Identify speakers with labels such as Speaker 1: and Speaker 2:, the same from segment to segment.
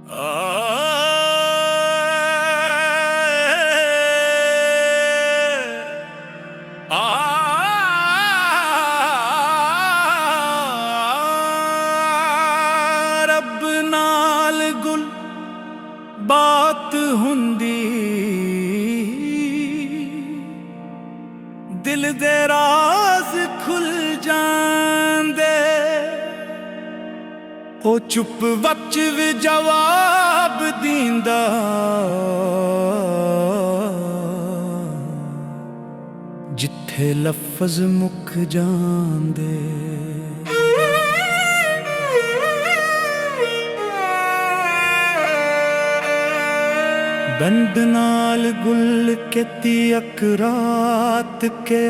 Speaker 1: रब नाल गुल बात हुंदी, दिल दे राज खुल जांदे। ओ चुप वच भी जवाब दींदा, जिथे लफ्ज मुक जांदे। बंद नाल गुल के तियक रात के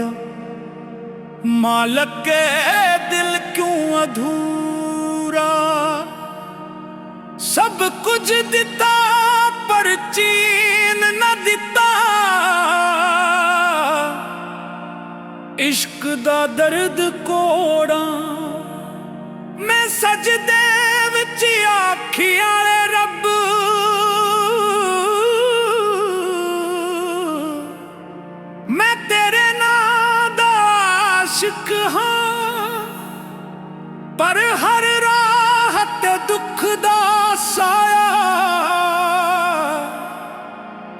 Speaker 1: मालक के दिल क्यों अधूरा। सब कुछ दिता पर चीन न दिता, इश्क दा दर्द कोड़ा। मैं सजदे विच आखी आले रब, मैं तेरे नाम दा आशिक हाँ। पर हर राह ते दुख दा साया,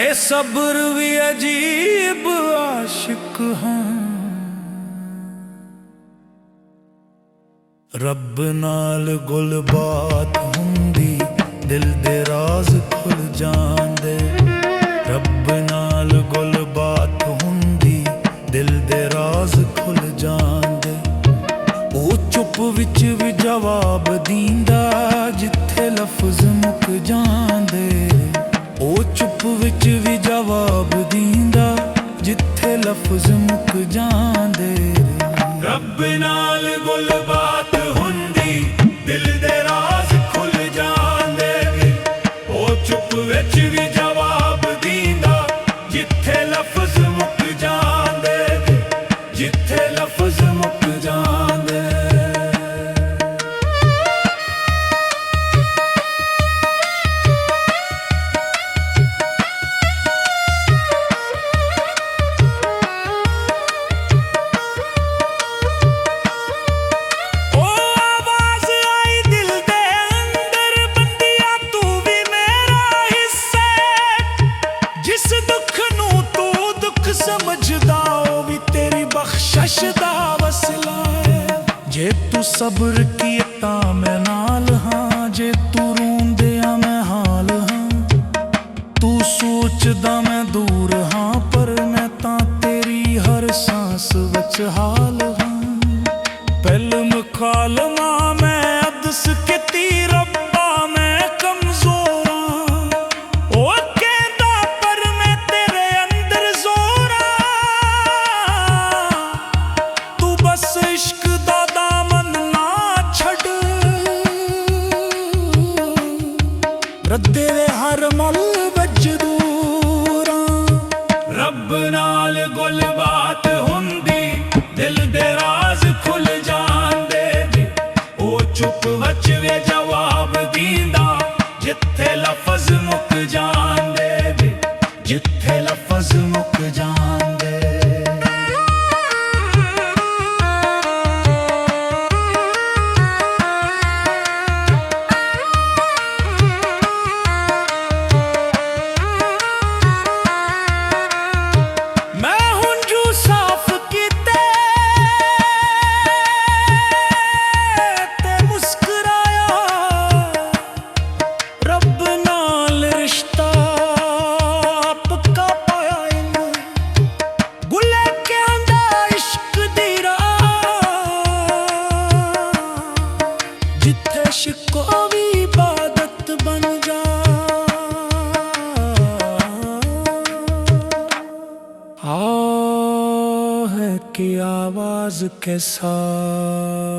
Speaker 1: ए सब्र भी अजीब आशिक हाँ। रब नाल गुल बात हुंदी, दिल दे राज खुल जांदे। रब नाल गुल बात हुंदी, दिल दे राज खुल जांदे। ओ चुप विच भी जवाब दींदा, जिथे लफ्ज मुक जांदे। ओ चुप विच भी जवाब दींदा, जिथे लफ्ज मुक जांदे। रब नाल गुल बात हुंदी, दिल दे राज खुल जांदे। ओ चुप विच भी जवाब दींदा, जिथे लफ्ज मुक जांदे। जिथे लफ्ज मुक जांदे। समझदा ओ भी तेरी बख्शिश दा वसला है। जे तू सब्र कीता मैं नाल हाँ, जे तू रोंदिया मैं हाल हाँ। तू सोचदा मैं दूर हाँ, पर मैं तां तेरी हर सांस विच हाल हाँ। पहलम खालमा मैं अदस किती रब्बा मैं कमजोर हाँ। ओ कहंदा पर मैं तेरे अंदर जोर हाँ। तू बस इश्क दा दामन ना छड़, रद्दे दे हर मल विच दूर हाँ। रब नाल गुल बात हुंदी, दिल दे राज खुल जांदे। ओ चुप वच वे जवाब दींदा, जिथे लफ्ज मुक जांदे। जिथे लफ्ज मुक जांदे। मैं हुंजू साफ कीते ते मुस्कुराया, रब नाल रिश्ता पक्का पाया। गुले के आंदा इश्क दी राह, जिथे शिको भी इबादत बन जा। है कि आवाज के साथ